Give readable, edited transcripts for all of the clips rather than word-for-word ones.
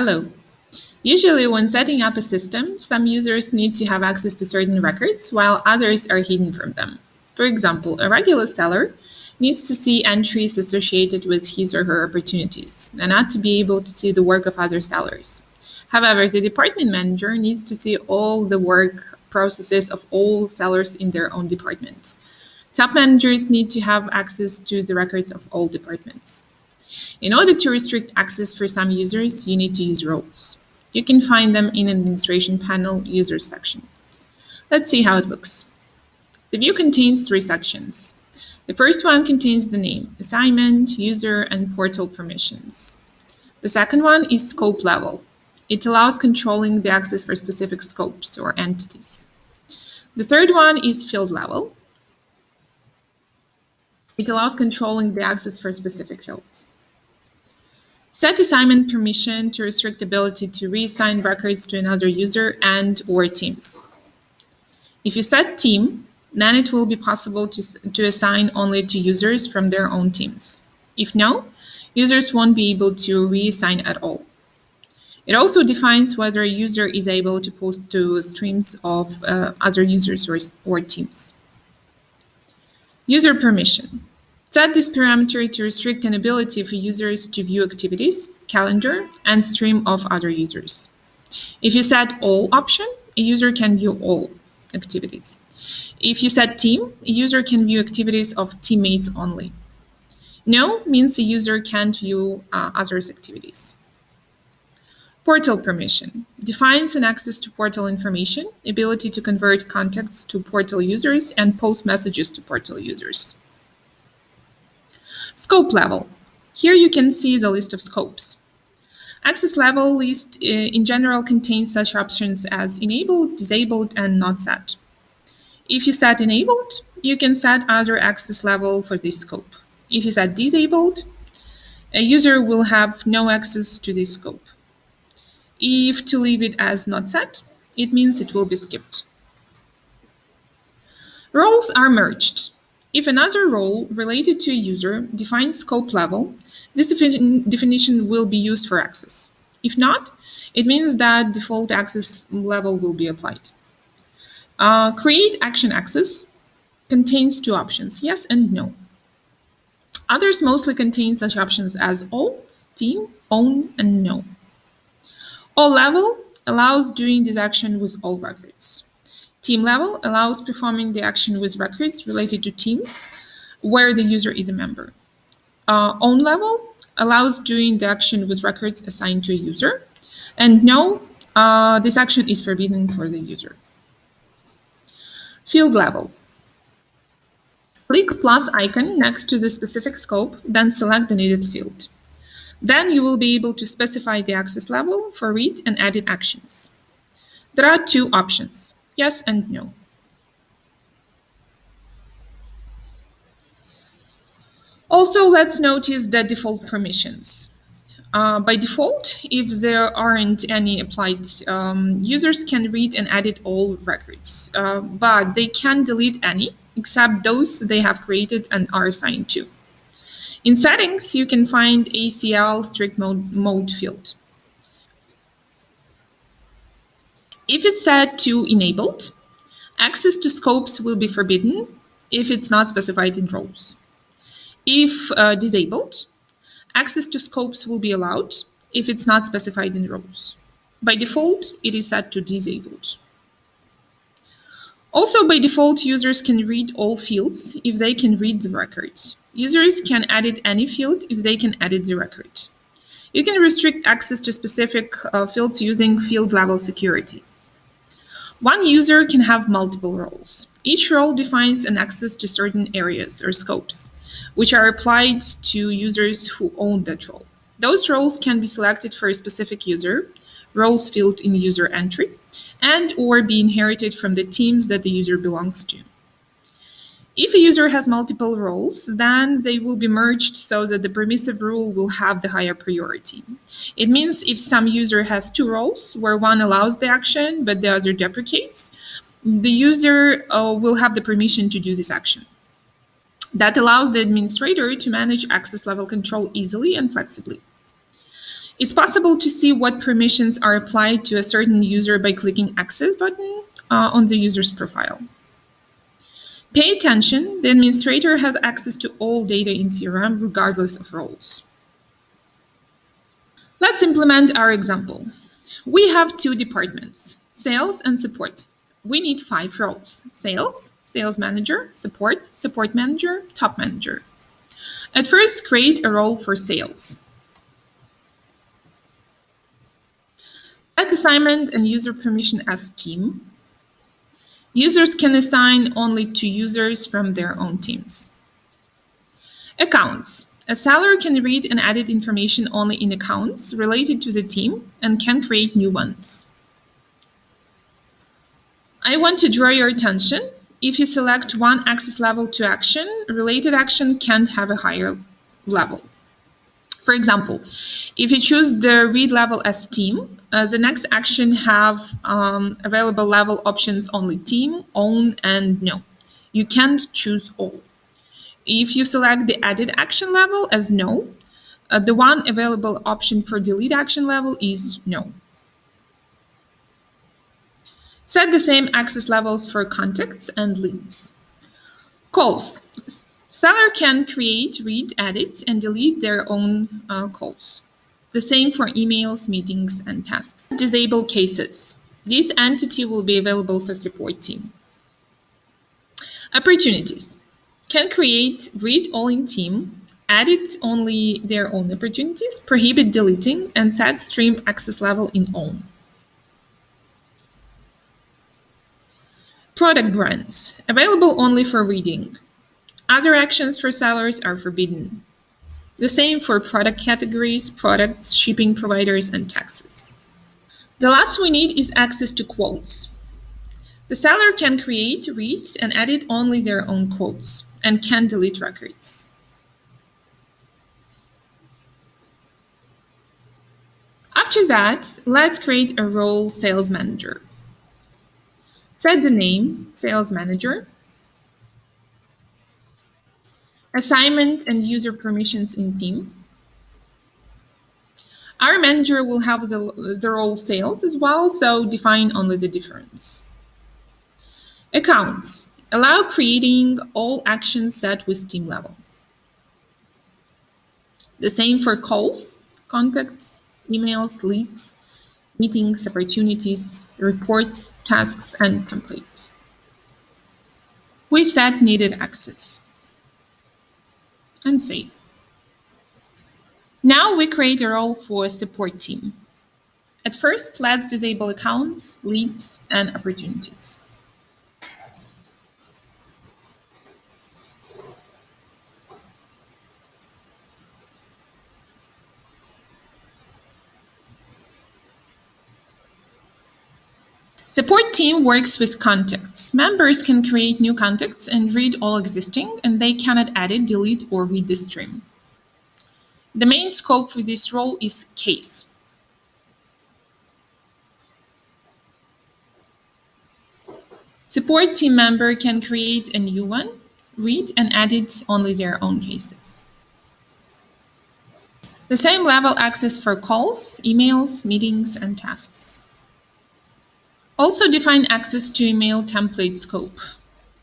Hello. Usually, when setting up a system, some users need to have access to certain records while others are hidden from them. For example, a regular seller needs to see entries associated with his or her opportunities and not to be able to see the work of other sellers. However, the department manager needs to see all the work processes of all sellers in their own department. Top managers need to have access to the records of all departments. In order to restrict access for some users, you need to use roles. You can find them in Administration Panel Users section. Let's see how it looks. The view contains three sections. The first one contains the name, assignment, user, and portal permissions. The second one is scope level. It allows controlling the access for specific scopes or entities. The third one is field level. It allows controlling the access for specific fields. Set assignment permission to restrict ability to reassign records to another user and/or teams. If you set team, then it will be possible to assign only to users from their own teams. If no, users won't be able to reassign at all. It also defines whether a user is able to post to streams of other users or teams. User permission. Set this parameter to restrict an ability for users to view activities, calendar, and stream of other users. If you set all option, a user can view all activities. If you set team, a user can view activities of teammates only. No means the user can't view others' activities. Portal permission defines an access to portal information, ability to convert contacts to portal users, and post messages to portal users. Scope level. Here you can see the list of scopes. Access level list in general contains such options as enabled, disabled, and not set. If you set enabled, you can set other access level for this scope. If you set disabled, a user will have no access to this scope. If to leave it as not set, it means it will be skipped. Roles are merged. If another role related to a user defines scope level, this definition will be used for access. If not, it means that default access level will be applied. Create action access contains two options, yes and no. Others mostly contain such options as all, team, own, and no. All level allows doing this action with all records. Team level allows performing the action with records related to teams where the user is a member. Own level allows doing the action with records assigned to a user. And no, this action is forbidden for the user. Field level. Click plus icon next to the specific scope, then select the needed field. Then you will be able to specify the access level for read and edit actions. There are two options, yes and no. Also, let's notice the default permissions. By default, if there aren't any applied, users can read and edit all records, but they can delete any except those they have created and are assigned to. In settings, you can find ACL strict mode field. If it's set to enabled, access to scopes will be forbidden if it's not specified in roles. If disabled, access to scopes will be allowed if it's not specified in roles. By default, it is set to disabled. Also, by default, users can read all fields if they can read the records. Users can edit any field if they can edit the record. You can restrict access to specific fields using field level security. One user can have multiple roles. Each role defines an access to certain areas or scopes, which are applied to users who own that role. Those roles can be selected for a specific user, roles field in user entry, and or be inherited from the teams that the user belongs to. If a user has multiple roles, then they will be merged so that the permissive rule will have the higher priority. It means if some user has two roles, where one allows the action but the other deprecates, the user will have the permission to do this action. That allows the administrator to manage access level control easily and flexibly. It's possible to see what permissions are applied to a certain user by clicking Access button on the user's profile. Pay attention, the administrator has access to all data in CRM regardless of roles. Let's implement our example. We have two departments, sales and support. We need 5 roles: sales, sales manager, support, support manager, top manager. At first, create a role for sales. Set assignment and user permission as team. Users can assign only to users from their own teams. Accounts. A seller can read and edit information only in accounts related to the team and can create new ones. I want to draw your attention. If you select one access level to action, related action can't have a higher level. For example, if you choose the read level as team, the next action have available level options only team, own, and no. You can't choose all. If you select the edit action level as no, the one available option for delete action level is no. Set the same access levels for contacts and leads. Calls. Seller can create, read, edit, and delete their own calls. The same for emails, meetings, and tasks. Disable cases. This entity will be available for support team. Opportunities. Can create, read all in team, edit only their own opportunities, prohibit deleting, and set stream access level in own. Product brands. Available only for reading. Other actions for sellers are forbidden. The same for product categories, products, shipping providers, and taxes. The last we need is access to quotes. The seller can create, read, and edit only their own quotes and can delete records. After that, let's create a role sales manager. Set the name, sales manager. Assignment and user permissions in team. Our manager will have the role sales as well, so define only the difference. Accounts. Allow creating all actions set with team level. The same for calls, contacts, emails, leads, meetings, opportunities, reports, tasks, and templates. We set needed access and save. Now we create a role for a support team. At first, let's disable accounts, leads, and opportunities. Support team works with contacts. Members can create new contacts and read all existing, and they cannot edit, delete, or read the stream. The main scope for this role is case. Support team member can create a new one, read and edit only their own cases. The same level access for calls, emails, meetings, and tasks. Also define access to email template scope.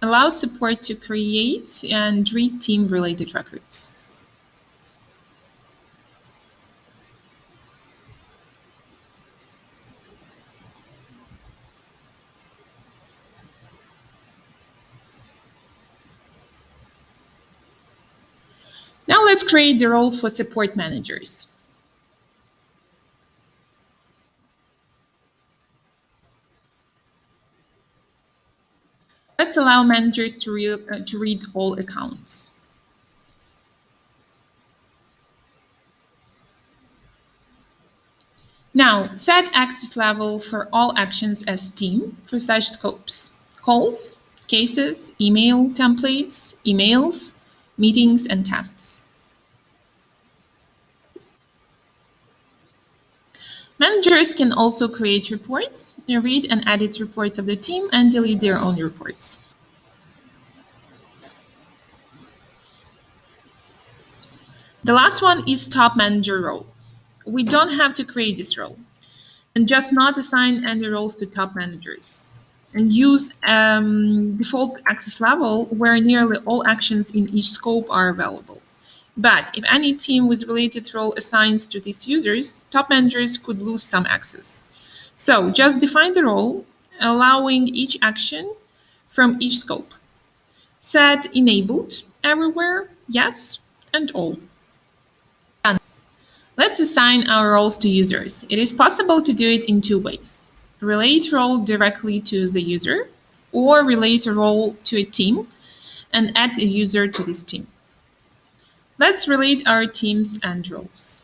Allow support to create and read team-related records. Now let's create the role for support managers. Let's allow managers to read all accounts. Now, set access level for all actions as team for such scopes: calls, cases, email templates, emails, meetings, and tasks. Managers can also create reports, read and edit reports of the team, and delete their own reports. The last one is top manager role. we don't have to create this role and just not assign any roles to top managers and use default access level where nearly all actions in each scope are available. But if any team with related role assigns to these users, top managers could lose some access. So just define the role, allowing each action from each scope. Set enabled everywhere, yes, and all. Let's assign our roles to users. It is possible to do it in two ways. Relate role directly to the user, or relate a role to a team and add a user to this team. Let's relate our teams and roles.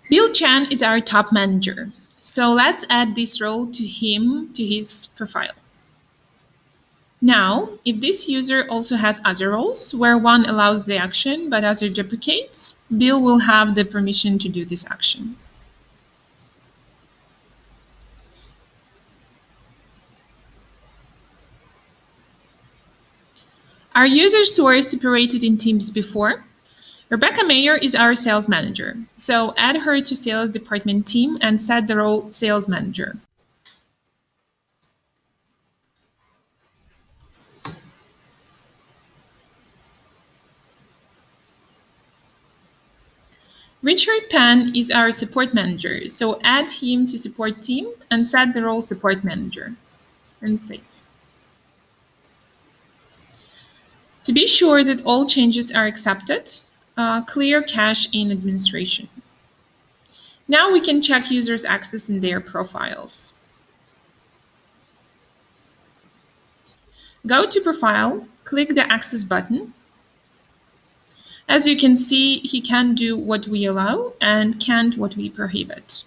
Bill Chan is our top manager. So let's add this role to him to his profile. Now, if this user also has other roles where one allows the action but other deprecates, Bill will have the permission to do this action. Our users were separated in teams before. Rebecca Mayer is our sales manager, so add her to sales department team and set the role sales manager. Richard Pan is our support manager, so add him to support team and set the role support manager and save. To be sure that all changes are accepted, clear cache in administration. Now we can check users' access in their profiles. Go to Profile, click the Access button. As you can see, he can do what we allow and can't what we prohibit.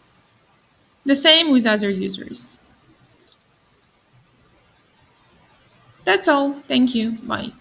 The same with other users. That's all. Thank you. Bye.